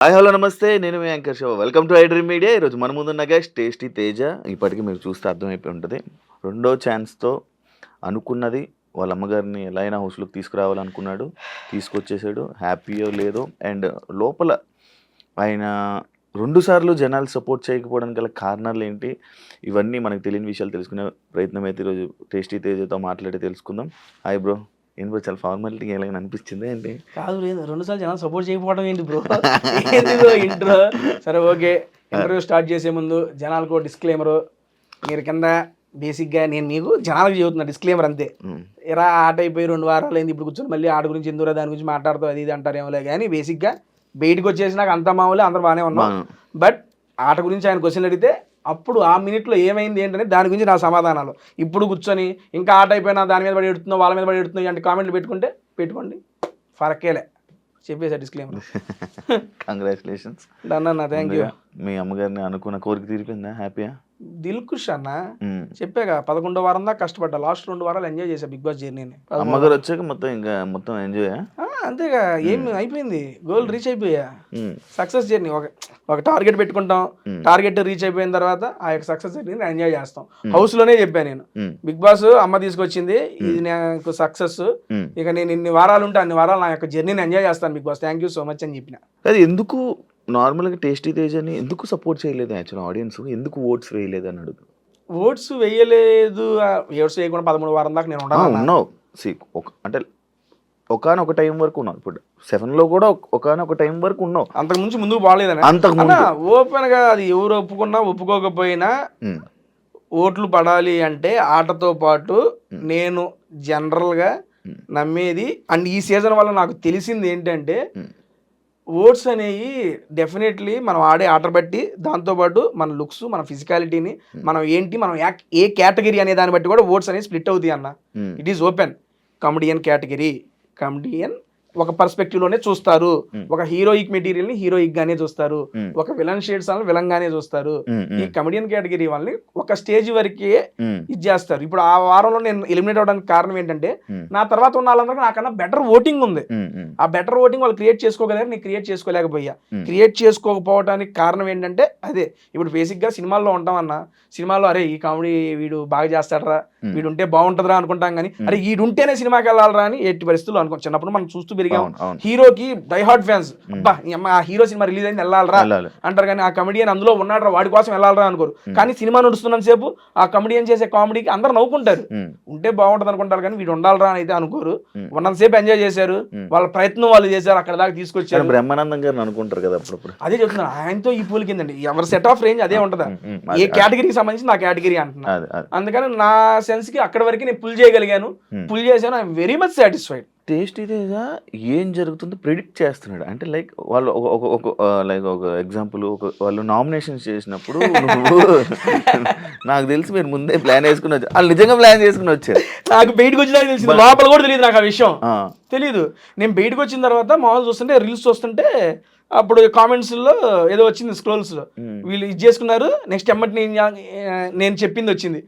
Hi hello నమస్తే. నేను మీ anchor Shiva. Welcome to I dream media. ఈరోజు మన ముందున్న గెస్ట్ టేస్టీ తేజ. ఇప్పటికి మీరు చూస్తే అర్థమైపోయి ఉంటుంది. రెండో ఛాన్స్‌తో అనుకున్నది వాళ్ళ అమ్మగారిని ఎలా అయినా హౌస్‌లోకి తీసుకురావాలనుకున్నాడు. తీసుకొచ్చేసాడు. హ్యాపీయో లేదో అండ్ లోపల ఆయన 2 సార్లు జనాలు సపోర్ట్ చేయకపోవడానికి గల కారణాలేంటి? ఇవన్నీ మనకు తెలియని విషయాలు తెలుసుకునే ప్రయత్నం అయితే ఈరోజు టేస్టీ తేజతో మాట్లాడి తెలుసుకుందాం. Hi bro. ఏంటి బ్రో చాలా ఫార్మాలిటీగా ఎలాగైనా అనిపించిందా ఏంటి? కాదు లేదు 2 సార్లు జనాలు సపోర్ట్ చేయకపోవడం ఏంటి బ్రో? ఏంది బ్రో ఇంట్రో? సరే ఓకే. ఇంటర్వ్యూ స్టార్ట్ చేసే ముందు జనాలకు డిస్క్లైమరు. మీరు కింద బేసిక్గా నేను మీకు జనాలకు చెబుతున్నా డిస్క్లైమర్ అంతే. ఎరా ఆట అయిపోయి 2 వారాలు అయింది, ఇప్పుడు కూర్చొని మళ్ళీ ఆట గురించి ఎందుకురా దాని గురించి మాట్లాడుతావు అది ఇది అంటారేమోలే కానీ బేసిక్గా బయటకు వచ్చేసి నాకు అంత మామూలే, అందరూ బాగానే ఉన్నాం. బట్ ఆట గురించి ఆయన క్వశ్చన్ అడిగితే అప్పుడు ఆ మినిట్లో ఏమైంది ఏంటనే దాని గురించి నా సమాధానాలు. ఇప్పుడు కూర్చొని ఇంకా ఆట అయిపోయినా దాని మీద పడి ఎడుతున్నావు, వాళ్ళ మీద పడి ఎడుతున్నావు అంటే కామెంట్లు పెట్టుకోండి ఫరకేలే చెప్పేసా డిస్క్లైమర్. కంగ్రాచులేషన్స్. డన్ అన్న, థ్యాంక్ యూ. మీ అమ్మగారిని అనుకున్న కోరిక తీరిపోయిందా? హ్యాపీయా? దిల్ ఖుష్ అన్న. చెప్పాగా 11వ వారం దాకా కష్టపడ్డా, లాస్ట్ 2 వారాలు ఎంజాయ్ చేశా బిగ్ బాస్ జర్నీని. అమ్మగారు వచ్చాక మొత్తం ఎంజాయ్. అంతేగా, ఏం అయిపోయింది, గోల్ రీచ్ అయిపోయా. సక్సెస్ జర్నీ ఒక టార్గెట్ పెట్టుకుంటాం, టార్గెట్ రీచ్ అయిపోయిన తర్వాత ఆ యొక్క సక్సెస్ జర్నీని ఎంజాయ్ చేస్తాం. హౌస్ లోనే చెప్పాను నేను, బిగ్ బాస్ అమ్మ తీసుకొచ్చింది, ఇది నాకు సక్సెస్, ఇక నేను ఇన్ని వారాలు ఉంటే అన్ని వారాలు నా యొక్క జర్నీని ఎంజాయ్ చేస్తాను Bigg Boss, thank you so much అని చెప్పిన. అది ఎందుకు నార్మల్గా టేస్టీ తేజని ఎందుకు సపోర్ట్ చేయలేదు? యాక్చువల్ ఆడియన్స్ ఎందుకు ఓట్స్ వేయలేదు అని అడుగు. ఓట్స్ వేయలేదు, ఓట్స్ వేయకుండా 13వ వారం దాకా నేను ఉన్నావు. అంటే ఒకనొక టైం వరకు ఉన్నావు. ఇప్పుడు 7లో కూడా ఒకనొక టైం వరకు ఉన్నావు. అంతకుముందు ముందుకు బాగాలేదని ఓపెన్ గా అది ఎవరు ఒప్పుకున్నా ఒప్పుకోకపోయినా ఓట్లు పడాలి అంటే ఆటతో పాటు నేను జనరల్ గా నమ్మేది అండ్ ఈ సీజన్ వల్ల నాకు తెలిసింది ఏంటంటే ఓట్స్ అనేవి డెఫినెట్లీ మనం ఆడే ఆట బట్టి, దాంతోపాటు మన లుక్స్, మన ఫిజికాలిటీని, మనం ఏంటి, మనం ఏ కేటగిరీ అనే దాన్ని బట్టి కూడా ఓట్స్ అనేవి స్ప్లిట్ అవుతాయి అన్న. It is open. Comedian category, comedian ఒక పర్స్పెక్టివ్ లోనే చూస్తారు, ఒక హీరోయిక్ మెటీరియల్ ని హీరోయిక్ గానే చూస్తారు, ఒక విలన్ షేడ్స్ అని విలన్ గానే చూస్తారు. ఈ కమెడియన్ కేటగిరీ వాళ్ళని ఒక స్టేజ్ వరకే ఇది చేస్తారు. ఇప్పుడు ఆ వారంలో నేను ఎలిమినేట్ అవడానికి కారణం ఏంటంటే నా తర్వాత ఉన్న వాళ్ళందరికీ నాకన్నా బెటర్ ఓటింగ్ ఉంది. ఆ బెటర్ ఓటింగ్ వాళ్ళు క్రియేట్ చేసుకోగలిగారు, నేను క్రియేట్ చేసుకోలేకపోయా. క్రియేట్ చేసుకోకపోవడానికి కారణం ఏంటంటే అదే. ఇప్పుడు బేసిక్ గా సినిమాల్లో ఉంటామన్న, సినిమాలో అరే ఈ కామెడీ వీడు బాగా చేస్తాడరా, వీడు ఉంటే బాగుంటుందిరా అనుకుంటాం కానీ అరే వీడుంటేనే సినిమాకి వెళ్ళాలరా అని ఎట్టి పరిస్థితులు అనుకో. చిన్నప్పుడు మనం చూస్తూ పెరిగాం, హీరోకి డై హార్ట్ ఫ్యాన్స్, అబ్బా ఆ హీరో సినిమా రిలీజ్ అయింది వెళ్ళాలరా అంటారు కానీ ఆ కమెడియన్ అందులో ఉన్నాడు వాడి కోసం వెళ్ళాలరా అనుకోరు. కానీ సినిమా నడుస్తున్నంత సేపు ఆ కమెడియన్ చేసే కామెడీకి అందరు నవ్వుకుంటారు, ఉంటే బాగుంటుంది అనుకుంటారు కానీ వీడు ఉండాలరా అని అయితే అనుకోరు. ఉన్నంతసేపు ఎంజాయ్ చేశారు, వాళ్ళ ప్రయత్నం వాళ్ళు చేశారు, అక్కడ దాకా తీసుకొచ్చారు. బ్రహ్మానందం గారిని అనుకుంటారు కదా అప్పుడప్పుడు. అదే చెప్తున్నారు, ఆయనతో ఈ పూల కిందండి ఎవరి సెట్ ఆఫ్ రేంజ్ అదే ఉంటుందా, ఏ కేటగిరీకి సంబంధించి నా కేటగిరీ అంటున్నా. అందుకని నా సెన్స్ కి అక్కడ వరకు నేను పుల్ చేయగలిగాను, పుల్ చేశాను. I'm very much satisfied. Tasty Teja ఏం జరుగుతుందో ప్రిడిక్ట్ చేస్తున్నాడు. అంటే లైక్ వాళ్ళు ఒక ఎగ్జాంపుల్, వాళ్ళు నామినేషన్స్ చేసినప్పుడు నాకు తెలిసి మీరు ముందే ప్లాన్ వేసుకుని వచ్చారు, వాళ్ళు నిజంగా ప్లాన్ చేసుకుని వచ్చారు. నాకు బయటకు వచ్చినా తెలిసింది, లోపల కూడా తెలియదు నాకు ఆ విషయం తెలీదు. నేను బయటకు వచ్చిన తర్వాత మామూలు చూస్తుంటే రీల్స్ చూస్తుంటే అప్పుడు కామెంట్స్లో ఏదో వచ్చింది స్క్రోల్స్లో, వీళ్ళు ఇది చేసుకున్నారు, నెక్స్ట్ ఎమ్మటి నేను చెప్పింది వచ్చింది.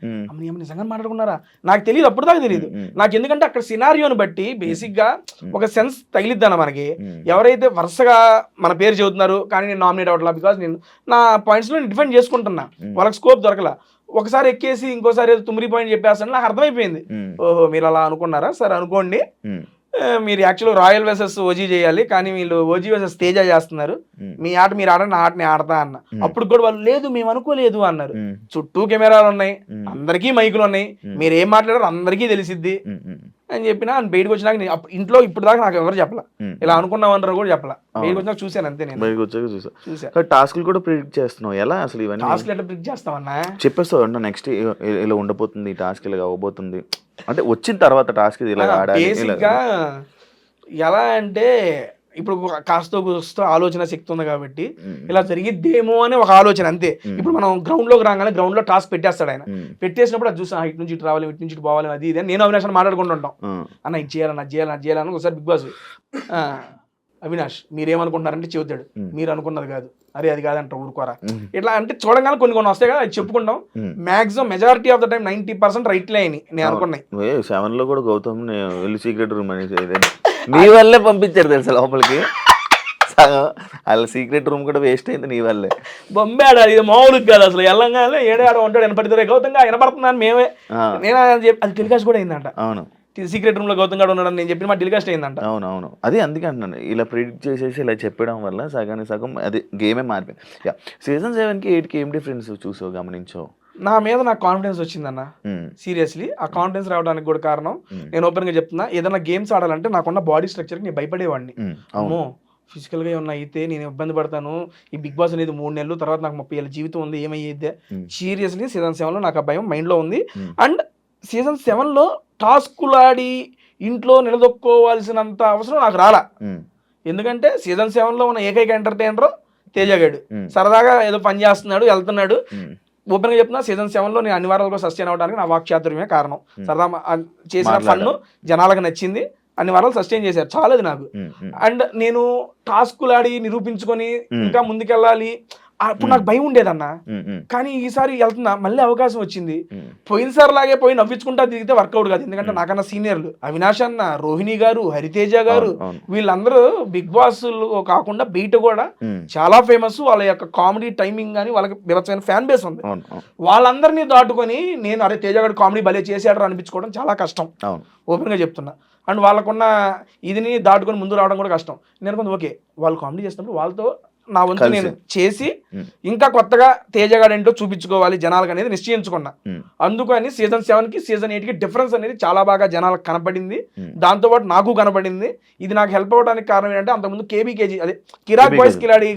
నిజంగా మాట్లాడుకున్నారా నాకు తెలియదు, అప్పుడు దాకా తెలియదు నాకు. ఎందుకంటే అక్కడ సినారియోని బట్టి బేసిక్గా ఒక సెన్స్ తగిలిద్దన్న మనకి. ఎవరైతే వరుసగా మన పేరు చెబుతున్నారు కానీ నేను నామినేట్ అవ్వట్లా, బికాస్ నేను నా పాయింట్స్లో నేను డిఫెండ్ చేసుకుంటున్నా, వాళ్ళకి స్కోప్ దొరకలా. ఒకసారి ఎక్కేసి ఇంకోసారి ఏదో 9 పాయింట్ చెప్పేస్తాను, నాకు అర్థమైపోయింది. ఓహో మీరు అలా అనుకున్నారా, సరే అనుకోండి. మీరు యాక్చువల్గా రాయల్ వర్సెస్ ఓజీ చేయాలి కానీ వీళ్ళు ఓజీ వర్సెస్ తేజ చేస్తున్నారు, మీ ఆట మీరు ఆడండి, నా ఆటని ఆడతా అన్న. అప్పుడు కూడా వాళ్ళు లేదు మేము అనుకోలేదు అన్నారు. చుట్టూ కెమెరాలు ఉన్నాయి, అందరికీ మైకులు ఉన్నాయి, మీరు ఏం మాట్లాడారు అందరికీ తెలిసిద్ది అని చెప్పినా. బయటకు వచ్చినాక ఇంట్లో ఇప్పుడు దాకా నాకు ఎవరు చెప్పలా, ఇలా అనుకున్నాం అన్నారు కూడా చెప్పలా. బయటకు వచ్చినాక చూసాను అంతే. నేను చూసా. టాస్క్లు కూడా ప్రిడిక్ట్ చేస్తున్నావు, ఎలా అసలు ఇవన్నీ టాస్క్లు ఎట్లా ప్రిడిక్ట్ చేస్తామన్నా? చెప్పేస్తావు అంటే నెక్స్ట్ ఇలా ఉండబోతుంది, టాస్క్ ఇలా అవ్వబోతుంది అంటే వచ్చిన తర్వాత టాస్క్ ఇలా ఆడాలి. బేసిక్గా ఎలా అంటే ఇప్పుడు కాస్త కూస్తో ఆలోచన శక్తి ఉంది కాబట్టి ఇలా జరిగిద్దేమో అని ఒక ఆలోచన అంతే. ఇప్పుడు మనం గ్రౌండ్ లోకి రాగానే గ్రౌండ్ లో టాస్క్ పెట్టేస్తాడు ఆయన, పెట్టేసినప్పుడు అది చూసాను ఇటు నుంచి ఇటు రావాలి, ఇటు నుంచి ఇటు పోవాలి, అది ఇది నేను అవినాష్ మాట్లాడుకుంటుంటాం, అన్న ఇది చేయాలని అది చేయాలని అది చేయాలని. ఒకసారి బిగ్ బాస్ అవినాష్ మీరేమనుకుంటున్నారంటే చెబుతాడు, మీరు అనుకున్నది కాదు, అరే అది కాదంటారు ఊరుకోరా, ఇట్లా అంటే చూడగానే కొన్ని వస్తాయి కదా అది చెప్పుకుంటాం. Maximum majority of the time 90% రైట్లే అయినాయి నేను అనుకున్నాయి. 7లో కూడా గౌతమ్ వెళ్ళి సీక్రెట్ రూమ్ అనేది మీ వల్లే పంపించారు తెలుసా లోపలికి. సగం వాళ్ళ సీక్రెట్ రూమ్ కూడా వేస్ట్ అయింది నీ వల్లే. బొంబాడు ఇది మామూలుగా కాదు అసలు. ఎల్లంగానే ఏడాడ ఉంటాడు వినపడితే గౌతంగా వినపడుతున్నాను మేమే. నేను అది టెలికాస్ట్ కూడా అయిందంట. అవును, సీక్రెట్ రూమ్ లో గౌతమ్ గారు ఉన్నాడని నేను చెప్పిన మా టెలికాస్ట్ అయిందంట. అవునవును, అది అందుకే అంటున్నాను, ఇలా ప్రిడిక్ట్ చేసేసి ఇలా చెప్పడం వల్ల సగానికి సగం అది గేమే మారిపోయింది. యా, సీజన్ 7కి 8కి ఏం డిఫరెన్స్ చూసావు, గమనించావు? నా మీద నాకు కాన్ఫిడెన్స్ వచ్చిందన్న. సీరియస్లీ ఆ కాన్ఫిడెన్స్ రావడానికి కూడా కారణం నేను ఓపెన్ గా చెప్తున్నా, ఏదైనా గేమ్స్ ఆడాలంటే నాకున్న బాడీ స్ట్రక్చర్కి నేను భయపడేవాడిని. అమ్మో ఫిజికల్గా ఏమన్నా అయితే నేను ఇబ్బంది పడతాను, ఈ బిగ్ బాస్ అనేది 3 నెలలు తర్వాత నాకు 30 ఏళ్ళ జీవితం ఉంది, ఏమయ్యేదే. సీరియస్లీ సీజన్ 7లో నాకు ఆ భయం మైండ్లో ఉంది. అండ్ సీజన్ 7లో టాస్కులు ఆడి ఇంట్లో నిలదొక్కోవాల్సినంత అవసరం నాకు రాలా. ఎందుకంటే సీజన్ 7లో ఉన్న ఏకైక ఎంటర్టైనర్ తేజగాడు. సరదాగా ఏదో పని చేస్తున్నాడు, వెళ్తున్నాడు. ఓపెన్గా చెప్తున్నా, సీజన్ 7లో నేను అన్ని వారాలు కూడా సస్టైన్ అవ్వడానికి నా వాక్చాతుర్యమే కారణం. సరదా చేసిన ఫన్ను జనాలకు నచ్చింది, అన్ని వారాలు సస్టైన్ చేశారు, చాలది నాకు. అండ్ నేను టాస్కులు ఆడి నిరూపించుకొని ఇంకా ముందుకెళ్ళాలి, అప్పుడు నాకు భయం ఉండేదన్న. కానీ ఈసారి వెళ్తున్నా, మళ్ళీ అవకాశం వచ్చింది. పోయినసారి లాగే పోయి నవ్వించుకుంటా దిగితే వర్కౌట్ కాదు. ఎందుకంటే నాకన్నా సీనియర్లు అవినాష్ అన్న, రోహిణి గారు, హరితేజ గారు, వీళ్ళందరూ బిగ్ బాస్ కాకుండా బయట కూడా చాలా ఫేమస్. వాళ్ళ యొక్క కామెడీ టైమింగ్ కానీ వాళ్ళకి వివచ్చమైన ఫ్యాన్ బేస్ ఉంది. వాళ్ళందరినీ దాటుకొని నేను అరే తేజ గారు కామెడీ భలే చేశాడు అనిపించుకోవడం చాలా కష్టం, ఓపెన్గా చెప్తున్నా. అండ్ వాళ్ళకున్న ఇదిని దాటుకొని ముందు రావడం కూడా కష్టం. నేను కొంచెం ఓకే, వాళ్ళు కామెడీ చేసినప్పుడు వాళ్ళతో నా వంతు నేను చేసి ఇంకా కొత్తగా తేజగాడు ఏంటో చూపించుకోవాలి జనాలకు అనేది నిశ్చయించుకున్నా. అందుకని సీజన్ 7కి సీజన్ 8కి డిఫరెన్స్ అనేది చాలా బాగా జనాలకు కనపడింది, దాంతోపాటు నాకు కనపడింది. ఇది నాకు హెల్ప్ అవ్వడానికి కారణం ఏంటంటే అంతకుముందు కేబీకేజీ అదే కిరాక్ బాయ్స్ కిలాడి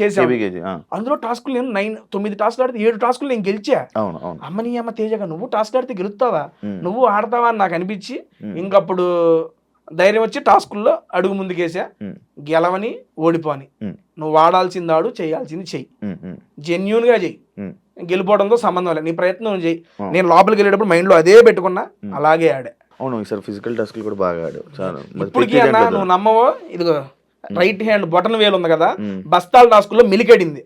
చేసాను. అందులో టాస్కులు నేను 9 టాస్కులు ఆడితే 7 టాస్కులు నేను గెలిచా. అమ్మని అమ్మ తేజగా నువ్వు టాస్క్ ఆడితే గెలుస్తావా, నువ్వు ఆడతావా అని నాకు అనిపించి ఇంకప్పుడు ధైర్యం వచ్చి టాస్కుల్లో అడుగు ముందుకేసా. గెలవని ఓడిపోని, నువ్వు ఆడాల్సింది ఆడు, చేయాల్సింది చెయ్యి, జెన్యూన్ గా చెయ్యి, గెలిపోవడంతో సంబంధం లేదు, నీ ప్రయత్నం చెయ్యి. నేను లోపలికి వెళ్ళేటప్పుడు మైండ్ లో అదే పెట్టుకున్నా, అలాగే ఆడా. అవును, ఈసారి ఫిజికల్ టాస్క్లు కూడా బాగా ఆడావు. ఇప్పటికీ అన్నా నువ్వు నమ్మవో, ఇదిగో రైట్ హ్యాండ్ బొటన్ వేలు ఉంది కదా, బస్తాల టాస్కుల్లో మిలికెడింది.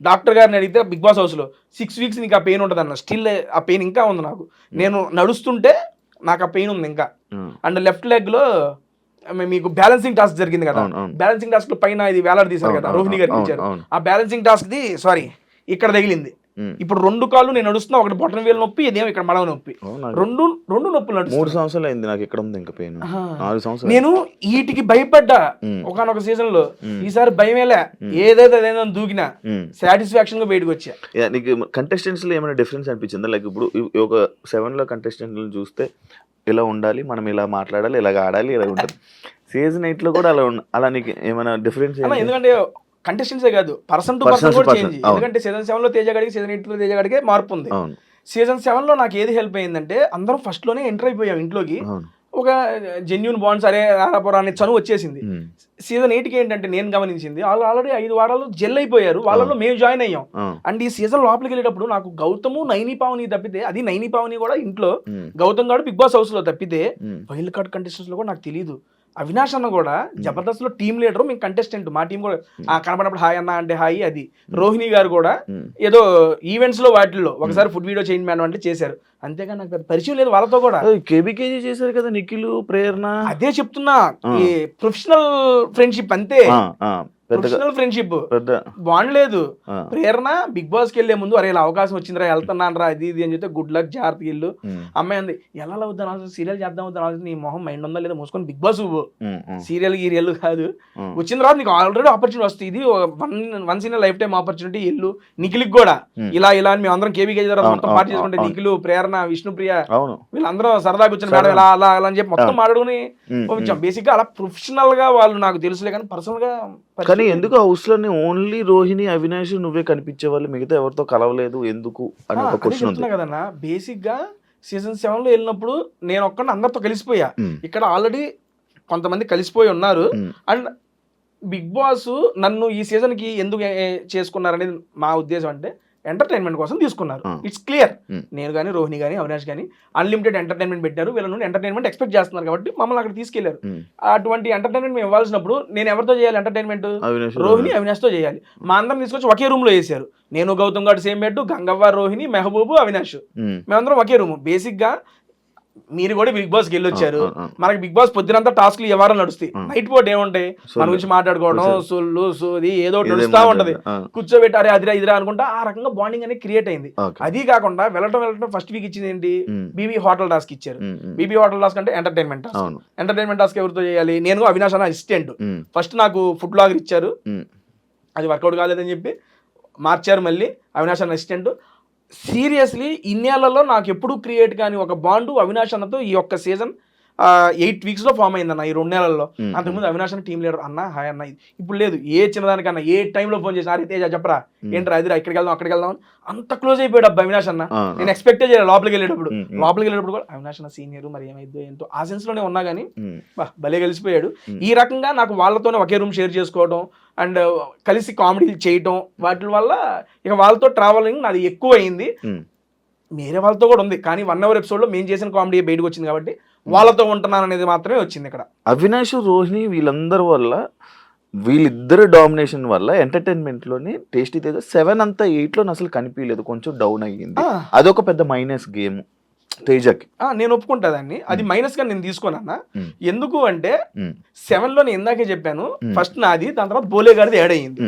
డాక్టర్ గారిని అడిగితే బిగ్ బాస్ హౌస్ లో 6 వీక్స్ నీకు ఆ పెయిన్ ఉంటుంది అన్న. స్టిల్ ఆ పెయిన్ ఇంకా ఉంది నాకు. నేను నడుస్తుంటే నాకు ఆ పెయిన్ ఉంది ఇంకా. అండ్ లెఫ్ట్ లెగ్ లో మీకు బ్యాలెన్సింగ్ టాస్క్ జరిగింది కదా, బ్యాలెన్సింగ్ టాస్క్ లో పైన ఇది వేలాడి తీశారు కదా, రోహిణి గారికి ఇచ్చారు. ఆ బ్యాలెన్సింగ్ టాస్క్ ది ఇక్కడ తగిలింది. ఇప్పుడు 2 కాళ్ళు నేను నడుస్తున్నా, ఒకటి బొటన్ వేలు నొప్పి, ఇదేమో ఇక్కడ మడవ నొప్పి, రెండు నొప్పులు నడుస్తుంది. 3 సంవత్సరాలు అయింది నాకు ఇక్కడ ఉంది ఇంకా పెయిన్. 4 సంవత్సరాలు నేను వీటికి భయపడ్డా ఒకనొక సీజన్ లో. ఈసారి భయమేలే, ఏదైతే దూకినా సాటిస్ఫాక్షన్ గా బయటకు వచ్చా. నీకు కంటెస్టెంట్స్ లో ఏమైనా డిఫరెన్స్ అనిపించిందా? లైక్ ఇప్పుడు ఒక 7లో కంటెస్టెంట్ చూస్తే ఇలా ఉండాలి, మనం ఇలా మాట్లాడాలి, ఇలాగ ఆడాలి, ఇలా ఉంటుంది. సీజన్ 8లో కూడా అలా నీకు ఏమైనా డిఫరెన్స్? ఎందుకంటే కంటెస్టెంట్సే కాదు, పర్సన్ టు పర్సన్ కూడా చేంజ్. ఎందుకంటే సీజన్ 7లో తేజగాడికి, సీజన్ 8లో తేజగాడికి మార్పు ఉంది. సీజన్ 7లో నాకు ఏది హెల్ప్ అయ్యిందంటే, అందరం ఫస్ట్ లోనే ఎంటర్ అయిపోయాం ఇంట్లోకి, ఒక జెన్యూన్ బాండ్స్, అరే రారాపురాన్ని చనువు వచ్చేసింది. సీజన్ 8కి ఏంటంటే నేను గమనించింది, వాళ్ళు ఆల్రెడీ 5 వారాలు జెల్ అయిపోయారు, వాళ్ళలో మేము జాయిన్ అయ్యాం. అండ్ ఈ సీజన్ లోపలికి వెళ్ళేటప్పుడు నాకు గౌతము, నైని పావని తప్పితే, అది నైని పావని కూడా ఇంట్లో, గౌతమ్ గారు బిగ్ బాస్ హౌస్ లో తప్పితే వైల్డ్ కార్డ్ కంటెస్టెంట్స్ లో కూడా నాకు తెలియదు. అవినాష్ అన్న కూడా జబర్దస్త్ లో టీమ్ లీడర్, మేము కంటెస్టెంట్, మా టీం కూడా కనపడినప్పుడు హాయ్ అన్న అంటే హాయ్. అది రోహిణి గారు కూడా ఏదో ఈవెంట్స్ లో వాటిల్లో ఒకసారి ఫుడ్ వీడియో చేయండి మేడం అంటే చేశారు, అంతేగా నాకు పరిచయం లేదు వాళ్ళతో కూడా. కేబీకేజీ చేశారు కదా నిఖిల్, ప్రేరణ, అదే చెప్తున్నా, ఈ ప్రొఫెషనల్ ఫ్రెండ్షిప్ అంతే, ప్రొఫెషనల్ ఫ్రెండ్షిప్ బాండ్ లేదు. ప్రేరణ బిగ్ బాస్ కి వెళ్లే ముందు అరే ఇలా అవకాశం వచ్చిందిరా, వెళ్తున్నాను రా, అది ఇది అని చెప్తే గుడ్ లక్, జాగ్రత్త ఇల్లు. అమ్మాయి అంది ఎలా అవుద్దాం ఆలోచన, సీరియల్ చేద్దాం అవుతాను ఆలోచన, నీ మొహం మైండ్ ఉందా లేదా మూసుకొని బిగ్ బాస్ సీరియల్ గీరియల్ కాదు, వచ్చిన తర్వాత నీకు ఆల్రెడీ ఆపర్చునిటీ వస్తుంది, ఇది once in life time opportunity. ఇల్లు నిఖిల్కి కూడా ఇలా ఇలా అని మేము అందరం కేబీకే తర్వాత మొత్తం పార్టీ చేసుకుంటే, నిఖిల్, ప్రేరణ, విష్ణుప్రియ వీళ్ళందరూ సరదాగా వచ్చిన మేడం ఇలా అలా అలా అని చెప్పి మొత్తం మాట్లాడుకుని పంపించాం. బేసిక్ గా అలా ప్రొఫెషనల్ గా వాళ్ళు నాకు తెలుసులే, కానీ పర్సనల్ గా కానీ ఎందుకు హౌస్ లోనే ఓన్లీ రోహిణి, అవినాష్ నువ్వే కనిపించే వాళ్ళు, మిగతా ఎవరితో కలవలేదు ఎందుకు అని ఒక క్వశ్చన్ ఉంది కదన్నా. బేసిక్ గా సీజన్ 7లో వెళ్ళినప్పుడు నేను ఒక్కడిని అందరితో కలిసిపోయా, ఇక్కడ ఆల్రెడీ కొంతమంది కలిసిపోయి ఉన్నారు. అండ్ బిగ్ బాస్ నన్ను ఈ సీజన్ కి ఎందుకు చేసుకున్నారనేది మా ఉద్దేశం అంటే, ఎంటర్టైన్మెంట్ కోసం తీసుకున్నారు. It's clear. నేను కానీ, రోహిణి కానీ, అవినాష్ కానీ అన్లిమిటెడ్ ఎంటర్టైన్మెంట్ పెట్టారు, వీళ్ళ నుండి ఎంటర్టైన్మెంట్ ఎక్స్పెక్ట్ చేస్తున్నారు కాబట్టి మమ్మల్ని అక్కడ తీసుకెళ్లారు. అటువంటి ఎంటర్టైన్మెంట్ మేము ఇవ్వాల్సినప్పుడు నేను ఎవరితో చేయాలి ఎంటర్టైన్మెంట్? రోహిణి, అవినాష్ తో చేయాలి. మా అందరం తీసుకొచ్చి ఒకే రూమ్ లో వేసారు. నేను, గౌతమ్ గారు సేమ్ బెడ్, గంగవ్వ, రోహిణి, మెహబూబు, అవినాష్, మేమందరం ఒకే రూమ్. బేసిక్ గా మీరు కూడా బిగ్ బాస్కి వెళ్ళొచ్చారు. ఆ, ఆ. మనకి బిగ్ బాస్ పొద్దునంతా టాస్క్లు ఎవరు నడుస్తాయి, నైట్ పూట ఏముంటాయి మన గురించి మాట్లాడుకోవడం, సొల్లు సోది ఏదో ఒకటి నడుస్తా ఉంటది. కూర్చోబెట్టి అరే అదిరా ఇదిరా అనుకుంటా ఆ రకంగా బాండింగ్ అనేది క్రియేట్ అయింది. అది కాకుండా వెళ్ళటం ఫస్ట్ వీక్ ఇచ్చింది ఏంటి, బీబీ హోటల్ టాస్క్ ఇచ్చారు. బీబీ హోటల్ టాస్క్ అంటే ఎంటర్టైన్మెంట్ టాస్క్. ఎంటర్టైన్మెంట్ టాస్క్ ఎవరితో చేయాలి, నేను అవినాష్ అన్న అసిస్టెంట్. ఫస్ట్ నాకు ఫుడ్ బ్లాగర్ ఇచ్చారు, అది వర్కౌట్ కాలేదని చెప్పి మార్చారు. మళ్ళీ అవినాష్ అన్న అసిస్టెంట్. సీరియస్లీ ఇన్నేళ్లలో నాకు ఎప్పుడు క్రియేట్ కానీ ఒక బాండు అవినాష్ అన్నతో ఈ ఒక్క సీజన్ 8 weeks లో ఫామ్ అయిందన్న, ఈ 2 నెలల్లో. అంతకుముందు అవినాష్ అన్న టీమ్ లీడర్ అన్న హాయ్ అన్న, ఇప్పుడు లేదు. ఏ చిన్నదానికన్నా ఏ టైంలో ఫోన్ చేసి అరే తేజ చెప్పరా ఏంట్రా అదిరా ఇక్కడికి వెళ్దాం అక్కడికి వెళ్దాం అని అంత క్లోజ్ అయిపోయాడు అబ్బా అవినాష్ అన్న. నేను ఎక్స్పెక్టే చేయలేదు లోపలికి వెళ్ళేటప్పుడు కూడా అవినాష్ అన్న సీనియర్ మరి ఏమైందో ఏంటో ఆ సెన్స్ లోనే ఉన్నా కానీ భలే కలిసిపోయాడు. ఈ రకంగా నాకు వాళ్ళతోనే ఒకే రూమ్ షేర్ చేసుకోవడం అండ్ కలిసి కామెడీలు చేయటం వాటి వల్ల ఇక వాళ్ళతో ట్రావెలింగ్ నాది ఎక్కువ అయింది. వేరే వాళ్ళతో కూడా ఉంది కానీ 1 hour ఎపిసోడ్ లో మేము చేసిన కామెడీ బయటకు వచ్చింది కాబట్టి వాళ్ళతో ఉంటున్నాను అనేది మాత్రమే వచ్చింది ఇక్కడ. అవినాష్ రోహిణి వీళ్ళందరి వల్ల వీళ్ళిద్దరు డామినేషన్ వల్ల ఎంటర్టైన్మెంట్ లోని టేస్టీ తేజ 7 అంతా 8 లో అసలు కనిపించలేదు, కొంచెం డౌన్ అయ్యింది. అదొక పెద్ద మైనస్ గేమ్ తేజకి. నేను ఒప్పుకుంటా దాన్ని, అది మైనస్ గా నేను తీసుకోనన్నా. ఎందుకు అంటే 7 లో నేను ఇందాకే చెప్పాను ఫస్ట్ నాది, దాని తర్వాత బోలే గారిది యాడ్ అయ్యింది.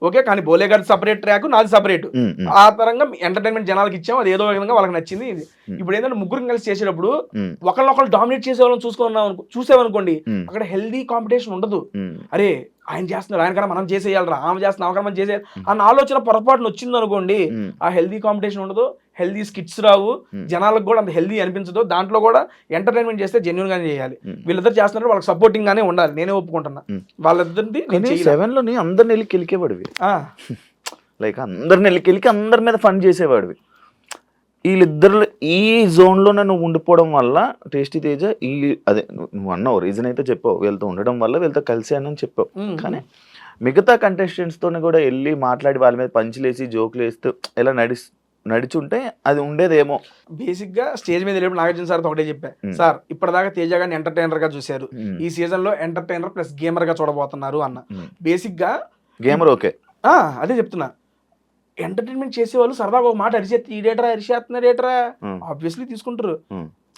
ఓకే, కానీ బోలే గారిది సపరేట్ ట్రాక్, నాది సపరేట్. ఆ తరంగా ఎంటర్టైన్మెంట్ జనాలకి ఇచ్చాం, అది ఏదో విధంగా వాళ్ళకి నచ్చింది. ఇప్పుడు ఏంటంటే ముగ్గురు కలిసి చేసేటప్పుడు ఒకళ్ళొకళ్ళు డామినేట్ చేసే వాళ్ళని చూసేవనుకోండి, అక్కడ హెల్దీ కాంపిటీషన్ ఉండదు. అరే ఆయన చేస్తున్నారు ఆయన కన్నా మనం చేసేయాలరా, ఆమె చేస్తున్నా ఆమె మనం చేసేయాలి అన్న ఆలోచన పొరపాటున వచ్చింది అనుకోండి, ఆ హెల్దీ కాంపిటీషన్ ఉండదు, హెల్దీ స్కిట్స్ రావు, జనాలకు కూడా అంత హెల్దీ అనిపించదు. దాంట్లో కూడా ఎంటర్టైన్మెంట్ చేస్తే జెన్యూన్ గానే చేయాలి. వీళ్ళిద్దరు చేస్తున్నారు వాళ్ళకి సపోర్టింగ్ గానే ఉండాలి, నేనే ఒప్పుకుంటున్నా. వాళ్ళిద్దరిది 7 లోని అందరిని వెళ్ళి కెలికేవాడివి, లైక్ అందరిని వెళ్ళి కెలికి అందరి మీద ఫన్ చేసేవాడివి. వీళ్ళిద్దరు ఈ జోన్లోనే నువ్వు ఉండిపోవడం వల్ల టేస్టీ తేజ అదే నువ్వు అన్నావు రీజన్ అయితే చెప్పావు, వీళ్ళతో ఉండడం వల్ల వీళ్ళతో కలిసి అని చెప్పావు. కానీ మిగతా కంటెస్టెంట్స్తోనే కూడా వెళ్ళి మాట్లాడి వాళ్ళ మీద పంచులేసి జోకులు వేస్తూ ఇలా నడిచుంటే అది ఉండేదేమో. బేసిక్ గా స్టేజ్ మీద వెళ్ళినప్పుడు నాగార్జున సార్ ఒకటే చెప్పా, సార్ ఇప్పటిదాకా తేజ గారిని ఎంటర్టైనర్ గా చూశారు, ఈ సీజన్ లో ఎంటర్టైనర్ ప్లస్ గేమర్ గా చూడబోతున్నారు అన్న. బేసిక్ గా గేమర్ ఓకే, అదే చెప్తున్నా. ఎంటర్టైన్మెంట్ చేసేవాళ్ళు సరదాగా ఒక మాట అరిచేస్తున్నారేట్రా ఆబ్వియస్లీ తీసుకుంటారు.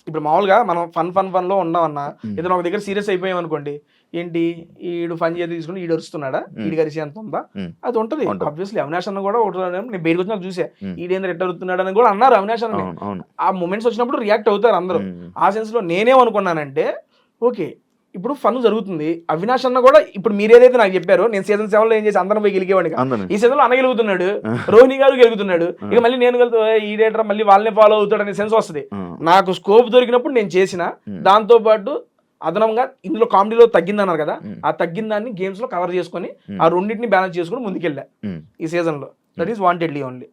ఇప్పుడు మామూలుగా మనం ఫన్ లో ఉన్నామన్నా, ఏదైనా ఒక దగ్గర సీరియస్ అయిపోయాం అనుకోండి, ఏంటి ఈడు ఫన్ చేసి తీసుకుని ఈడు అరుస్తున్నాడా, ఈడు అరిసి ఎంత ఉందా, అది ఉంటది. ఆబ్వియస్లీ అవినాష్ అన్న కూడా నేను బయటకు వచ్చినా చూసా, ఈడేంద్ర ఎట్ట అరుతున్నాడు అని కూడా అన్నారు అవినాష్ అన్న. ఆ మూమెంట్స్ వచ్చినప్పుడు రియాక్ట్ అవుతారు అందరూ. ఆ సెన్స్ లో నేనేమనుకున్నానంటే ఓకే ఇప్పుడు ఫన్ జరుగుతుంది, అవినాష్ అన్న కూడా ఇప్పుడు మీరు ఏదైతే నాకు చెప్పారో నేను సీజన్ 7 లో ఏం చేసి అందరం పోయి గెలికేవాడిని, ఈ సీజన్ లో అన్న గెలుగుతున్నాడు, రోహిణి గారు గెలుగుతున్నాడు, ఇక మళ్ళీ నేను ఈ డేటర్ మళ్ళీ వాళ్ళని ఫాలో అవుతాడు అనే సెన్స్ వస్తుంది. నాకు స్కోప్ దొరికినప్పుడు నేను చేసిన దాంతో పాటు అదనంగా ఇందులో కామెడీలో తగ్గిందన్నారు కదా, ఆ తగ్గిన దాన్ని గేమ్స్ లో కవర్ చేసుకొని ఆ రెండింటిని బ్యాలెన్స్ చేసుకుని ముందుకెళ్ళా ఈ సీజన్ లో. That is wantedly only.